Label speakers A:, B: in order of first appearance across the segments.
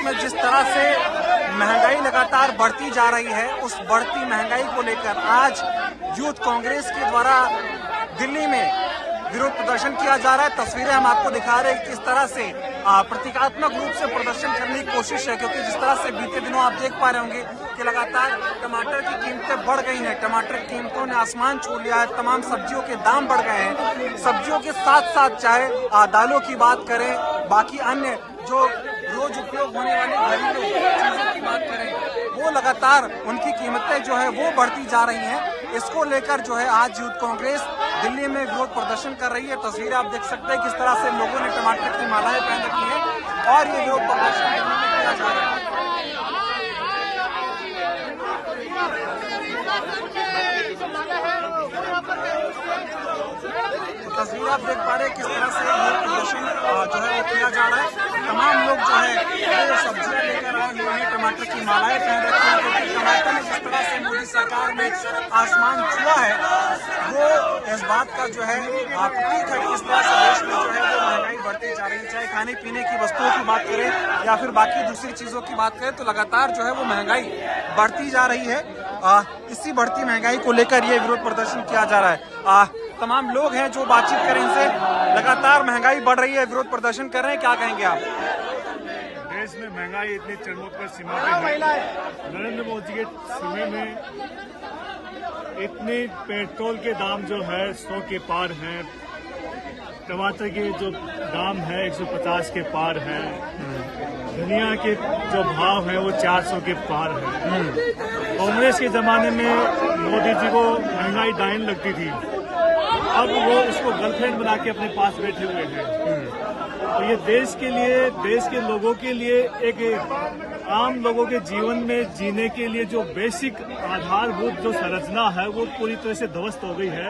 A: में जिस तरह से महंगाई लगातार बढ़ती जा रही है, उस बढ़ती महंगाई को लेकर आज यूथ कांग्रेस के द्वारा दिल्ली में विरोध प्रदर्शन किया जा रहा है। तस्वीरें हम आपको दिखा रहे हैं किस तरह से प्रतीकात्मक रूप से प्रदर्शन करने की कोशिश है, क्योंकि जिस तरह से बीते दिनों आप देख पा रहे होंगे कि लगातार टमाटर की कीमतें बढ़ गई हैं। टमाटर की कीमतों ने आसमान छू लिया है। तमाम सब्जियों के दाम बढ़ गए हैं। सब्जियों के साथ साथ चाहे दालों की बात करें, बाकी अन्य जो रोज उपयोग होने वाली घरेलू चीजों की बात करें, वो लगातार उनकी कीमतें जो है वो बढ़ती जा रही हैं। इसको लेकर जो है आज यूथ कांग्रेस दिल्ली में विरोध प्रदर्शन कर रही है। तस्वीरें आप देख सकते हैं किस तरह से लोगों ने टमाटर की मालाएं पहन रखी है और ये विरोध प्रदर्शन किया जा रहा है। तस्वीर आप देख पा रहे हैं किस तरह से विरोध प्रदर्शन जो है वो किया जा रहा है। तमाम लोग जो है वो सब्जियां लेकर आए हुए हैं, टमाटर की मालाएं पहन रखी है, क्योंकि टमाटर ने जिस तरह से मोदी सरकार ने आसमान छुआ है, वो इस बात का जो है प्रतीक है कि इस तरह से देश में जो है वो महंगाई बढ़ती जा रही है। चाहे खाने पीने की वस्तुओं की बात करें या फिर बाकी दूसरी चीजों की बात करें, तो लगातार जो है वो महंगाई बढ़ती जा रही है। इसी बढ़ती महंगाई को लेकर ये विरोध प्रदर्शन किया जा रहा है। तमाम लोग हैं जो बातचीत करें इनसे। लगातार महंगाई बढ़ रही है, विरोध प्रदर्शन कर रहे हैं, क्या कहेंगे आप?
B: देश में महंगाई इतनी चरमोत्कर्ष सीमा पे है। नरेंद्र मोदी के समय में इतने पेट्रोल के दाम जो है 100 के पार हैं, टमाटर के जो दाम है 150 के पार है, धनिया के जो भाव है वो 400 के पार है। कांग्रेस के जमाने में मोदी जी को महंगाई डाइन लगती थी, अब वो उसको गर्लफ्रेंड बना के अपने पास बैठे हुए हैं। तो ये देश के लिए, देश के लोगों के लिए, एक आम लोगों के जीवन में जीने के लिए जो बेसिक आधारभूत जो संरचना है वो पूरी तरह से ध्वस्त हो गई है।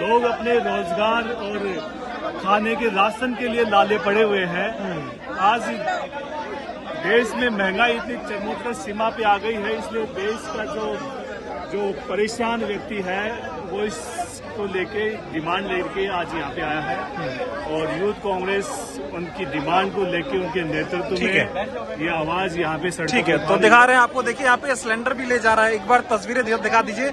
B: लोग अपने रोजगार और खाने के राशन के लिए लाले पड़े हुए हैं। आज देश में महंगाई इतनी चरमोत्कर्ष सीमा पे आ गई है, इसलिए देश का जो परेशान व्यक्ति है वो इसको लेके डिमांड लेके आज यहाँ पे आया है और यूथ कांग्रेस उनकी डिमांड को लेके उनके नेतृत्व में ये आवाज यहाँ पे सड़कों
A: ठीक है। तो दिखा रहे हैं आपको, देखिए यहाँ पे सिलेंडर भी ले जा रहा है। एक बार तस्वीरें दिखा दीजिए।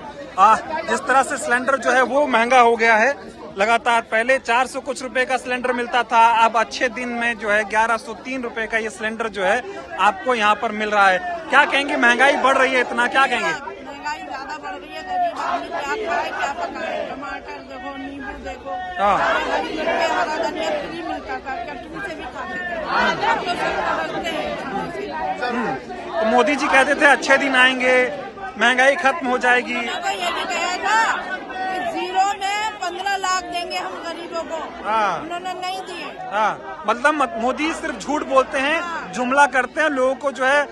A: जिस तरह से सिलेंडर जो है वो महंगा हो गया है लगातार। पहले 400 कुछ रुपए का सिलेंडर मिलता था, अब अच्छे दिन में जो है 1103 रुपए का ये सिलेंडर जो है आपको यहाँ पर मिल रहा है। क्या कहेंगे, महंगाई बढ़ रही है इतना, क्या कहेंगे?
C: महंगाई ज्यादा बढ़ रही है, गरीब आदमी क्या खाए क्या पकाए। टमाटर देखो, नींबू देखो, हरी मिर्च, हरा धनिया फ्री मिलता था, चटनी से भी खाते थे, अब तो सब बदलते हैं खाने से।
A: तो मोदी जी कहते थे अच्छे दिन आएंगे, महंगाई खत्म हो जाएगी।
C: तो ये भी कहा था जीरो में 15 लाख देंगे हम गरीबों को, उन्होंने नहीं दिए।
A: मतलब मोदी सिर्फ झूठ बोलते हैं, जुमला करते हैं, लोगों को जो है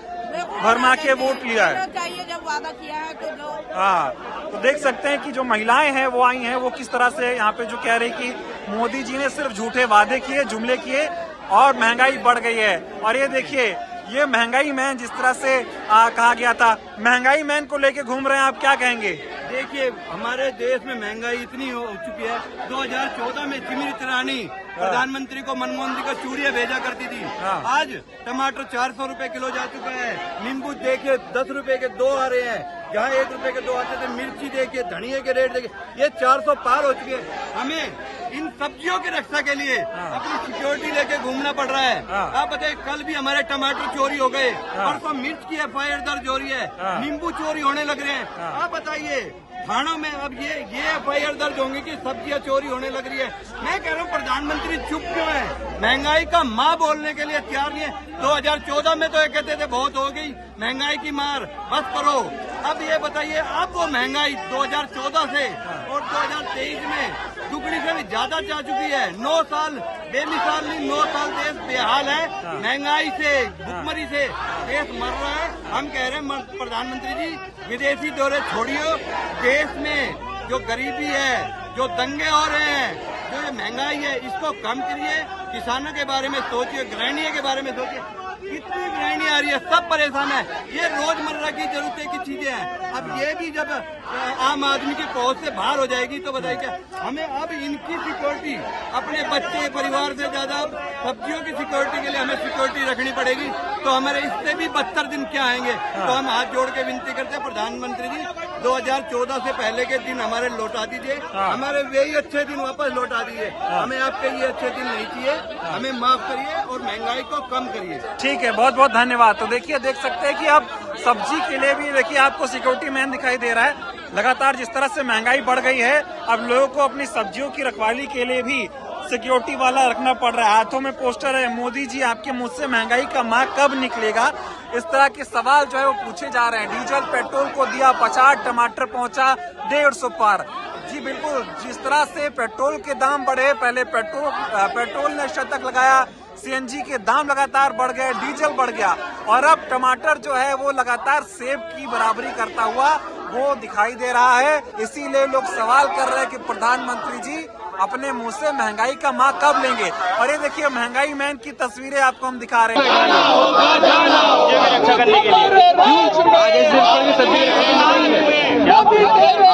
A: भरमा के वोट लिया है।
C: चाहिए जब वादा किया है तो दो।
A: तो देख सकते हैं कि जो महिलाएं हैं वो आई हैं, वो किस तरह से यहाँ पे जो कह रही कि मोदी जी ने सिर्फ झूठे वादे किए, जुमले किए और महंगाई बढ़ गई है। और ये देखिए, ये महंगाई मैन जिस तरह से कहा गया था, महंगाई मैन को लेके घूम रहे हैं, आप क्या कहेंगे?
D: देखिए, हमारे देश में महंगाई इतनी हो चुकी है। 2014 में स्मृति ईरानी प्रधानमंत्री को मनमोहन सिंह को चूड़ियां भेजा करती थी। आज टमाटर 400 रुपए किलो जा चुका है। नींबू देखिए 10 रुपए के 2 आ रहे हैं, जहाँ 1 रुपए के 2 आते थे। मिर्ची देखिए, धनिया के रेट देखिए, ये 400 पार हो चुके हैं। हमें इन सब्जियों की रक्षा के लिए अपनी सिक्योरिटी लेके घूमना पड़ रहा है। आप बताइए, कल भी हमारे टमाटर चोरी हो गए, परसों मिर्च की FIR दर्ज हो रही है, नींबू चोरी होने लग रहे हैं। आप बताइए, थानों में अब ये FIR दर्ज होंगे कि सब्जियां चोरी होने लग रही है। मैं कह रहा हूँ, प्रधानमंत्री चुप क्यों है? महंगाई का माँ बोलने के लिए तैयार नहीं है। 2014 में तो ये कहते थे बहुत हो गई महंगाई की मार, बस करो। अब ये बताइए, अब वो महंगाई 2014 से और 2023 में दुगनी से भी ज्यादा जा चुकी है। 9 साल बेमिसाल नहीं, 9 साल देश बेहाल है। महंगाई से, भुखमरी से देश मर रहा है। हम कह रहे हैं प्रधानमंत्री जी, विदेशी दौरे छोड़िए। देश में जो गरीबी है, जो दंगे हो रहे हैं, जो ये महंगाई है, इसको कम करिए। किसानों के बारे में सोचिए, गृहिणियों के बारे में सोचिए। कितनी गृहिणियां रही है, सब परेशान है। ये रोजमर्रा की जरूरतें की चीजें हैं। अब ये भी जब आम आदमी की पहुंच से बाहर हो जाएगी तो बताइए क्या हमें अब इनकी सिक्योरिटी, अपने बच्चे परिवार से ज्यादा सब्जियों की सिक्योरिटी के लिए हमें सिक्योरिटी रखनी पड़ेगी। तो हमारे इससे भी 72 दिन क्या आएंगे। तो हम हाथ जोड़ के विनती करते हैं प्रधानमंत्री जी, 2014 से पहले के दिन हमारे लौटा दीजिए, हमारे वही अच्छे दिन वापस लौटा दीजिए। हमें आपके ये अच्छे दिन नहीं चाहिए, हमें माफ करिए और महंगाई को कम करिए।
A: ठीक है, बहुत बहुत धन्यवाद। तो देखिए, देख सकते हैं कि अब सब्जी के लिए भी देखिए आपको सिक्योरिटी मैन दिखाई दे रहा है। लगातार जिस तरह से महंगाई बढ़ गई है, अब लोगों को अपनी सब्जियों की रखवाली के लिए भी सिक्योरिटी वाला रखना पड़ रहा है। हाथों में पोस्टर है, मोदी जी आपके मुंह से महंगाई का माँ कब निकलेगा, इस तरह के सवाल जो है वो पूछे जा रहे हैं। डीजल पेट्रोल को दिया 50, टमाटर पहुंचा 150 पार। जी बिल्कुल, जिस तरह से पेट्रोल के दाम बढ़े, पहले पेट्रोल ने शतक लगाया, सीएनजी के दाम लगातार बढ़ गए, डीजल बढ़ गया और अब टमाटर जो है वो लगातार सेब की बराबरी करता हुआ वो दिखाई दे रहा है। इसीलिए लोग सवाल कर रहे हैं कि प्रधानमंत्री जी अपने मुंह से महंगाई का माँ कब लेंगे। और ये देखिए महंगाई मैन की तस्वीरें आपको हम दिखा रहे हैं।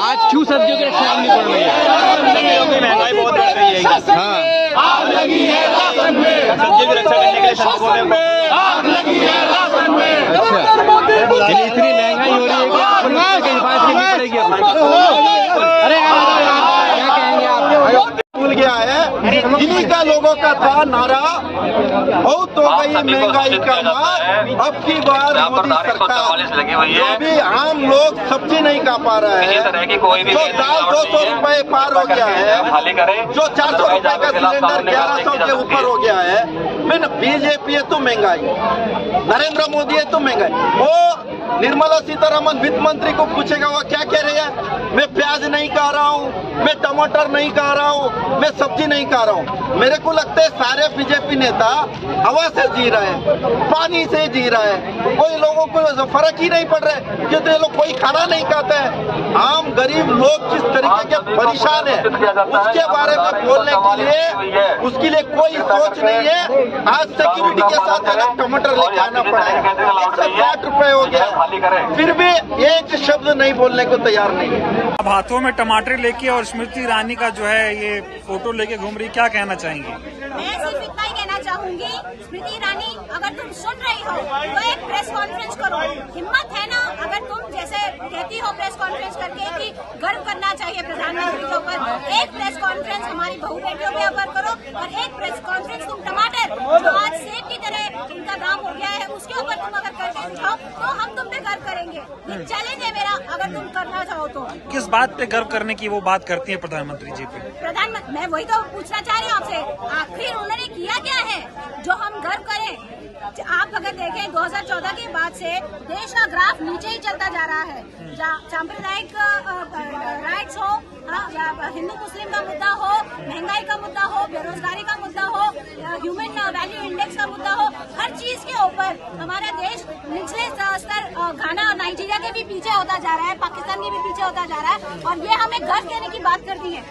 E: आज क्यों सब्जियों की रक्षा करनी पड़ रही है? महंगाई बहुत बढ़ गई है। आग लगी है राशन में, सब्जियों की रक्षा करने के लिए आग लगी है राशन में। अच्छा, इतनी महंगाई हो रही है कि आपको हिफाजत करनी पड़ेगी। अरे क्या कहेंगे आप?
F: भूल गया है, इन्हीं का लोगों का था नारा, बहुत हो गई महंगाई का मार। अब की बार मोदी सरकार, जो भी आम लोग सब्जी नहीं खा पा रहे हैं, जो दाल 200 रुपए पार हो गया है, जो 400 रुपए का सिलेंडर 1100 के ऊपर हो गया है। बीजेपी है तो महंगाई, नरेंद्र मोदी है तो महंगाई। वो निर्मला सीतारमन वित्त मंत्री को पूछेगा वो क्या कह रहे हैं, मैं प्याज नहीं खा रहा हूँ, मैं टमाटर नहीं खा रहा हूँ, मैं सब्जी नहीं खा रहा हूँ। मेरे को लगता है सारे बीजेपी नेता हवा से जी रहे हैं, पानी से जी रहे हैं, कोई लोगों को फर्क ही नहीं पड़ रहा है क्योंकि ये लोग कोई खाना नहीं खाता है। आम गरीब लोग किस तरीके के परेशान है उसके बारे में बोलने के लिए उसके लिए कोई सोच नहीं है। आज सिक्योरिटी के साथ अलग टमाटर लेके आना पड़ा है, 160 रुपए हो गया, फिर भी एक शब्द नहीं बोलने को तैयार नहीं है।
A: अब हाथों में टमाटर लेके और स्मृति ईरानी का जो है ये फोटो लेके घूम रही, क्या कहना चाहेंगे?
G: मैं सिर्फ इतना ही कहना चाहूंगी, स्मृति ईरानी अगर तुम सुन रही हो तो एक प्रेस कॉन्फ्रेंस करो। हिम्मत है ना, अगर तुम जैसे कहती हो प्रेस कॉन्फ्रेंस करके कि गर्व करना चाहिए प्रधानमंत्री के ऊपर, एक प्रेस कॉन्फ्रेंस हमारी बहू बेटियों के ऊपर करो और एक प्रेस कॉन्फ्रेंस तुम टमाटर जो आज सेब की तरह इनका दाम हो गया है उसके ऊपर तुम अगर करके दिखाओ तो हम तुम पे गर्व करेंगे। ये चैलेंज है मेरा, अगर तुम करना चाहो तो।
A: किस बात पे गर्व करने की वो बात करती है प्रधानमंत्री जी पे?
G: प्रधानमंत्री, मैं वही तो पूछना चाह रही हूँ आपसे, आखिर उन्होंने किया क्या है जो हम गर्व करें? आप अगर देखें 2014 के बाद से देश का ग्राफ नीचे ही चलता जा रहा है। सांप्रदायिक राइट्स हो या हिंदू मुस्लिम का मुद्दा हो, महंगाई का मुद्दा हो, बेरोजगारी का मुद्दा हो, ह्यूमन वैल्यू इंडेक्स का मुद्दा हो, हर चीज के ऊपर हमारा देश निचले स्तर घाना और नाइजीरिया के भी पीछे होता जा रहा है, पाकिस्तान के भी पीछे होता जा रहा है। और ये हमें गर्व देने की बात करती है,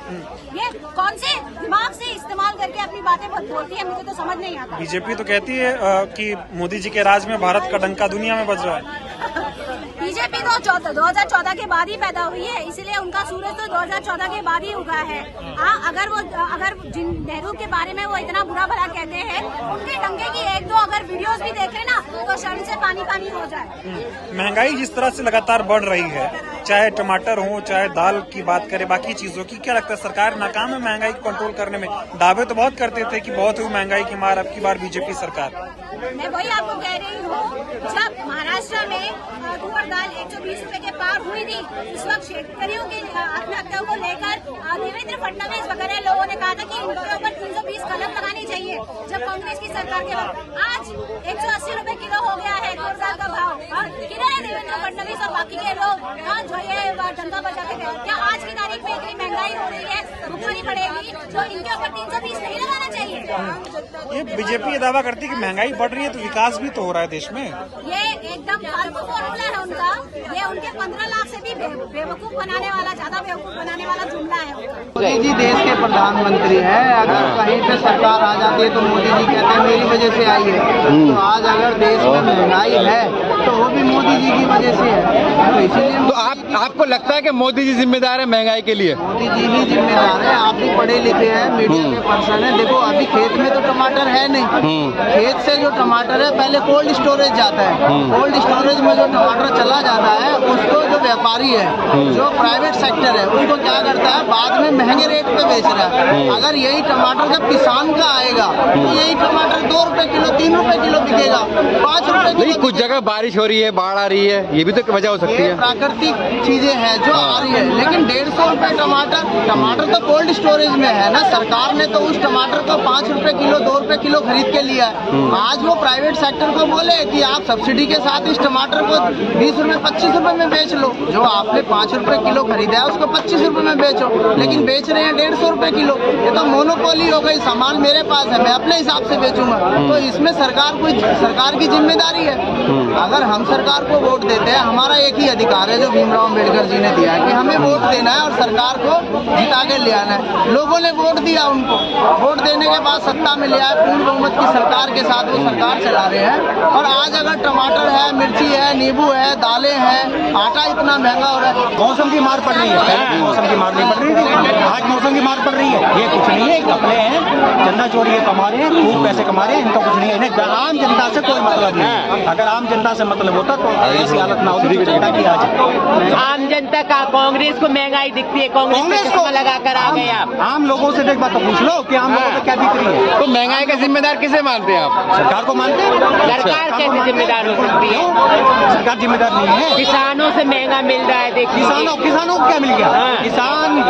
G: ये कौन से दिमाग से इस्तेमाल करके अपनी बातें बोलती है, मुझे तो समझ नहीं आता।
A: बीजेपी तो कहती है कि मोदी जी के राज में भारत का डंका दुनिया में बज रहा है।
G: बीजेपी तो 2014 के बाद ही पैदा हुई है, इसलिए उनका सूरज तो 2014 के बाद ही उगा है। अगर जिन नेहरू के बारे में वो इतना बुरा भला कहते हैं, उनके डंके की एक दो अगर वीडियोस भी देखें ना तो शर्म से पानी पानी हो जाए।
A: महंगाई जिस तरह से लगातार बढ़ रही है, चाहे टमाटर हो चाहे दाल की बात करें, बाकी चीजों की, क्या लगता है सरकार नाकाम है महंगाई को कंट्रोल करने में? दावे तो बहुत करते थे कि बहुत हुई महंगाई की मार, अब की बार बीजेपी सरकार।
G: मैं वही आपको कह रही हूँ, जब महाराष्ट्र में तुअर दाल 120 रुपए के पार हुई थी, उस वक्त शेतकरियों की आत्महत्याओं को लेकर देवेंद्र फडणवीस वगैरह लोगों ने कहा था कि उनके ऊपर 320 कलम लगानी चाहिए जब कांग्रेस की सरकार के वक्त। आज 180 रुपए किलो हो गया है तुअर दाल का भाव। किधर है देवेंद्र फडणवीस और बाकी के लोग जो ये डंका बजाते गए? क्या आज की तारीख में इतनी महंगाई हो रही है, भुखमरी पड़ेगी, तो इनके ऊपर 320 नहीं लगाना चाहिए।
A: ये बीजेपी ये दावा करती है कि महंगाई बढ़ रही है तो विकास भी तो हो रहा है देश में।
G: ये एकदम फालतू फॉर्मूला है उनका। ये उनके 15 लाख से भी बेवकूफ बनाने वाला, ज्यादा बेवकूफ बनाने वाला जुमला है उनका।
H: मोदी जी देश के प्रधानमंत्री हैं। अगर कहीं पे सरकार आ जाती है तो मोदी जी कहते हैं मेरी वजह से आई है। तो आज अगर देश में महंगाई है तो वो भी मोदी जी की वजह से है। तो इसीलिए
E: तो आपको लगता है कि मोदी जी जिम्मेदार है महंगाई के लिए?
H: मोदी जी ही जिम्मेदार है। आप भी पढ़े लिखे हैं, मीडिया के पर्सन है। देखो अभी खेत में तो टमाटर है नहीं, खेत से जो टमाटर है पहले कोल्ड स्टोरेज जाता है। कोल्ड स्टोरेज में जो टमाटर चला जाता है उसको जो व्यापारी है, जो प्राइवेट सेक्टर है, उसको क्या करता है बाद में महंगे रेट पे बेच रहा है। अगर यही टमाटर जब किसान का आएगा तो यही टमाटर 2 रुपए किलो, 3 रुपए किलो बिकेगा, 5 रुपए किलो।
E: कुछ जगह बारिश हो रही है, बाढ़ आ रही है, ये भी तो वजह हो सकती है।
H: प्राकृतिक चीजें हैं जो आ रही है, लेकिन 150 रुपए टमाटर तो कोल्ड स्टोरेज में है ना। सरकार ने तो उस टमाटर को 5 रुपए किलो, 2 रुपए किलो खरीद के लिया है। आज वो प्राइवेट सेक्टर को बोले कि आप सब्सिडी के साथ इस टमाटर को 20 रुपए 25 रुपए में बेच लो। जो आपने 5 रुपए किलो खरीदा है उसको 25 रुपए में बेचो, लेकिन बेच रहे हैं 150 रुपए किलो। ये तो मोनोपोली हो गई। सामान मेरे पास है, मैं अपने हिसाब से बेचूंगा। तो इसमें सरकार की जिम्मेदारी है। अगर हम सरकार को वोट देते हैं, हमारा एक ही अधिकार है जो भीमराव अम्बेडकर जी ने दिया है कि हमें वोट देना है और सरकार को जिता के ले आना है। लोगों ने वोट दिया उनको, वोट देने के बाद सत्ता में लिया है, पूर्ण बहुमत की सरकार के साथ वो सरकार चला रहे हैं। और आज अगर टमाटर है, मिर्ची है, नींबू है, दालें हैं, आटा इतना महंगा हो रहा है।
I: मौसम की मार पड़ रही है, मौसम की मार नहीं पड़ रही थी, आज मौसम की मार पड़ रही है। ये कुछ नहीं है, कपड़े हैं, चंदा चोरी है, कमा रहे हैं, खूब पैसे कमा रहे हैं, इनका कुछ नहीं है। इन्हें आम जनता से कोई मतलब नहीं। अगर आम जनता से मतलब होता तो ऐसी हालत ना होती जो जनता की आज।
J: आम जनता का कांग्रेस को महंगाई दिखती है, कांग्रेस को लगा कर आ गए आप।
I: आम लोगों से एक बात तो पूछ लो कि आम लोगों को क्या दिख रही है।
E: तो महंगाई का जिम्मेदार किसे मानते हैं आप?
I: सरकार को मानते हैं।
J: सरकार कैसे जिम्मेदार हो सकती है?
I: सरकार जिम्मेदार नहीं है।
J: किसानों से महंगा मिल रहा है, देखिए
I: किसानों को क्या मिल गया? किसान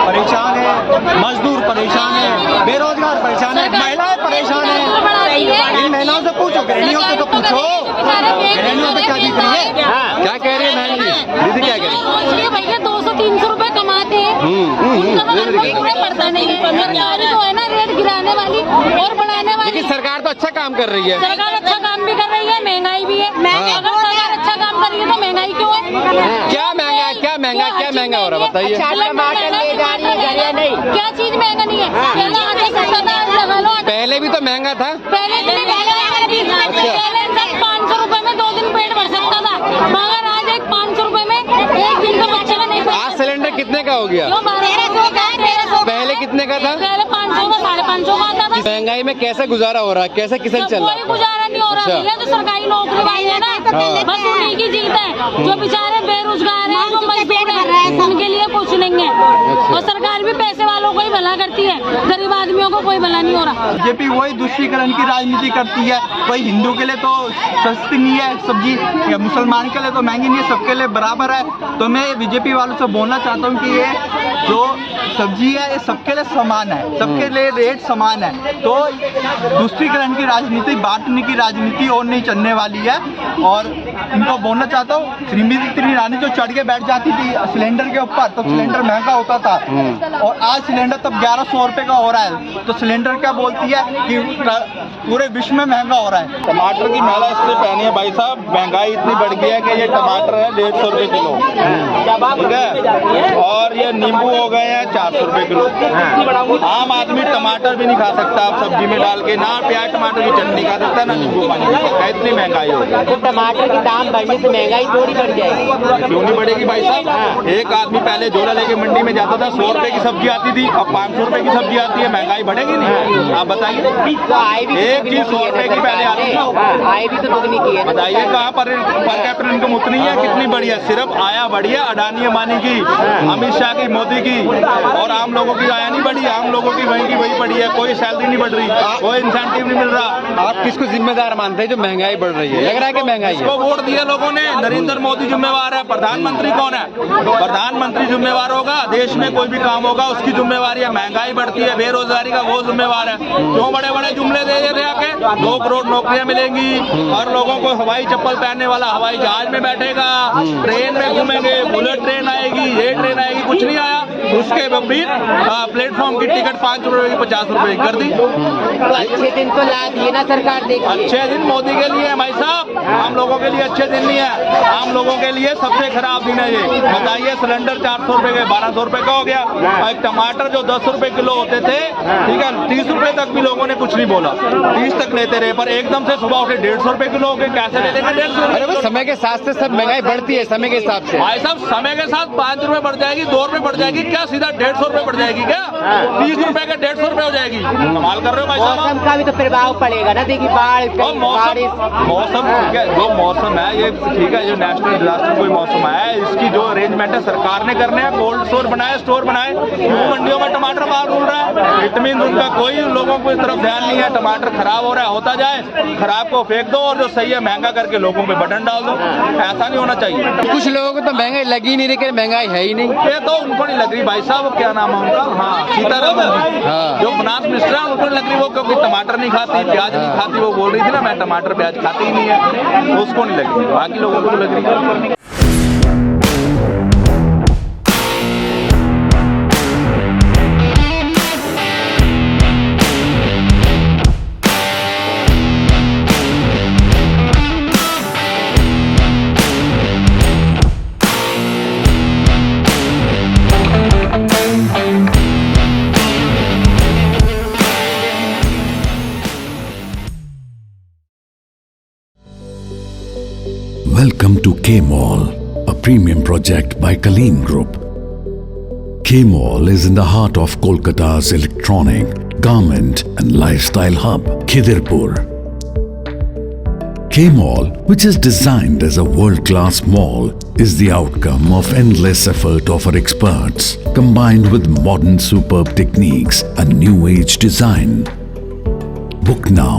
I: परेशान है, मजदूर परेशान है, बेरोजगार परेशान है, महिलाएं परेशान है। इन महिलाओं से पूछो, गृहिणियों से तो पूछो, गृहिणियों से क्या दिख रही है?
E: क्या कह रही है बहन जी? दीदी क्या कह रही है?
G: भैया 200-300 रुपए कमाते हैं, पड़ता नहीं है। सरकार जो है ना रेट गिराने वाली और बढ़ाने वाली।
E: लेकिन सरकार तो अच्छा काम कर रही है।
G: सरकार अच्छा काम भी कर रही है, महंगाई भी है। अगर सरकार अच्छा काम कर रही है तो महंगाई क्यों है?
E: क्या महंगा हो रहा है बताइए?
J: टमाटर ले जा रही है घर या नहीं?
G: क्या चीज महंगा नहीं है? पहले आटे सस्ता था, आज लगा लो।
E: पहले भी तो महंगा था।
G: पहले 500 रुपए में 2 दिन पेट भर सकता था, मगर आज 500 रुपए में 1 दिन का बच्चे का नहीं।
E: आज सिलेंडर कितने का हो गया?
G: 1200 का, 1300।
E: पहले कितने का था?
G: पहले 500 का, 550 का आता था।
E: महंगाई में कैसे गुजारा हो रहा है, कैसे किसान चल रहा है?
G: कोई गुजारा नहीं हो रहा है। जो सरकारी नौकरी वाले है ना, बस उन्हीं की जीत है। जो बेचारे बेरोजगार हैं, जो मजदूर हैं, उनके लिए कुछ नहीं है। और सरकार भी पैसे वालों को ही भला करती है, गरीब आदमियों को कोई भला नहीं हो रहा।
H: बीजेपी वही दूसरीकरण की राजनीति करती है। कोई हिंदू के लिए तो सस्ती नहीं है सब्जी, या मुसलमान के लिए तो महंगी नहीं है, सबके लिए बराबर है। तो मैं बीजेपी वालों से बोलना चाहता हूँ कि ये जो सब्जी है ये सबके लिए समान है, सबके लिए रेट समान है। तो दूसरीकरण की राजनीति, बांटने की राजनीति और नहीं चलने वाली है। और इनको बोलना चाहता हूँ, श्रीमती ईरानी जो चढ़ के बैठ जाती थी सिलेंडर के ऊपर तो सिलेंडर महंगा होता था, और आज सिलेंडर तब 1100 रुपए का हो रहा है। तो सिलेंडर क्या बोलती है कि पूरे विश्व में महंगा हो रहा है।
F: टमाटर की माला इसलिए पहनी है भाई साहब, महंगाई इतनी बढ़ गई है कि ये टमाटर है 150 रुपए किलो, ठीक है, और ये नींबू हो गए हैं 400 रुपए किलो। आम आदमी टमाटर भी नहीं खा सकता आप सब्जी में डाल के, ना प्याज टमाटर की चटनी खा सकता, ना नींबू पानी खा सकता, इतनी महंगाई हो गई।
J: तो टमाटर की दाम बढ़ने से महंगाई थोड़ी बढ़ जाएगी?
F: क्यों नहीं बढ़ेगी भाई साहब? एक आदमी पहले झोला लेके मंडी में जाता था, 100 रुपए की सब्जी आती थी, अब 500 रुपए की सब्जी आती है, महंगाई बढ़ेगी नहीं? आप बताइए। एक चीज 100 रुपए की पहले आती थी,
J: आय भी तो दुगनी की है।
F: बताइए कहाँ पर कैपिटल इनकम उतनी है, कितनी बढ़ी है? सिर्फ आया बढ़ी है अडानी अंबानी की, अमित शाह की, मोदी की, और आम लोगों की आया नहीं बढ़ी। आम लोगों की वही बढ़ी है, कोई सैलरी नहीं बढ़ रही, कोई इंसेंटिव नहीं मिल रहा।
E: आप किसको जिम्मेदार मानते हैं जो महंगाई बढ़ रही है? लग रहा है कि महंगाई है।
I: इसको वोट दिए लोगों ने, नरेंद्र मोदी जिम्मेवार है। प्रधानमंत्री कौन है? प्रधानमंत्री जिम्मेवार होगा, देश में कोई भी काम होगा उसकी जिम्मेवारी है। महंगाई बढ़ती है, बेरोजगारी का वो जिम्मेवार है। क्यों बड़े बड़े जुमले दे रहे आके 2 करोड़ नौकरियां मिलेंगी, हर लोगों को हवाई चप्पल पहनने वाला हवाई जहाज में बैठेगा, ट्रेन में घूमेंगे, बुलेट ट्रेन आएगी, ये ट्रेन आएगी, कुछ नहीं आया। उसके विपरीत प्लेटफॉर्म की टिकट 5 रुपए की 50 रुपए की कर दी।
J: अच्छे दिन तो ला दिए ना सरकार, देखिए।
I: अच्छे दिन मोदी के लिए है भाई साहब, आम लोगों के लिए अच्छे दिन नहीं है। आम लोगों के लिए सबसे खराब दिन है ये। बताइए, सिलेंडर 400 रुपए के 1200 रुपए का हो गया। एक टमाटर जो 10 रुपए किलो होते थे, ठीक है, 30 रुपए तक भी लोगों ने कुछ नहीं बोला, 30 तक लेते रहे, पर एकदम से सुबह उठे 150 रुपए किलो हो गए। कैसे ले लेंगे 150 रुपए?
E: समय के साथ से सब महंगाई बढ़ती है, समय के हिसाब से।
I: भाई साहब, समय के साथ 5 रुपए बढ़ जाएगी, 2 रुपए बढ़ जाएगी, क्या सीधा 150 रुपए बढ़ जाएगी? क्या 30 रुपए का 150 रुपए हो जाएगी? कमाल कर रहे हो भाई साहब।
J: मौसम का भी तो प्रभाव पड़ेगा ना, देखिए बाढ़,
I: मौसम ठीक है, जो मौसम है ये ठीक है, जो नेशनल डिजास्टर कोई मौसम है, इसकी जो अरेंजमेंट है सरकार ने करने हैं। कोल्ड स्टोर बनाए, स्टोर बनाए, क्यों मंडियों में टमाटर बाहर उड़ रहा है? इतमीन उनका कोई लोगों को इस तरफ ध्यान नहीं है। टमाटर खराब हो रहा है, होता जाए, खराब को फेंक दो और जो सही है महंगा करके लोगों पे बटन डाल दो। ऐसा नहीं होना चाहिए।
E: कुछ लोगों को तो महंगाई लगी नहीं रही, महंगाई है ही नहीं।
I: ये तो उनको नहीं लग रही भाई साहब, क्या नाम है उनका, हाँ, सीतारमन जी, जो फाइनेंस मिनिस्टर है, उनको नहीं लग रही। वो क्योंकि टमाटर नहीं खाती, प्याज नहीं खाती, वो बोल रही थी ना मैं टमाटर प्याज खाती ही नहीं है, उसको नहीं लग रही, बाकी लोगों को तो लग रही है।
K: Welcome to K-Mall, a premium project by Kaleen Group. K-Mall is in the heart of Kolkata's electronic, garment and lifestyle hub, Khidirpur. K-Mall, which is designed as a world-class mall, is the outcome of endless effort of our experts, combined with modern superb techniques and new age design. Book now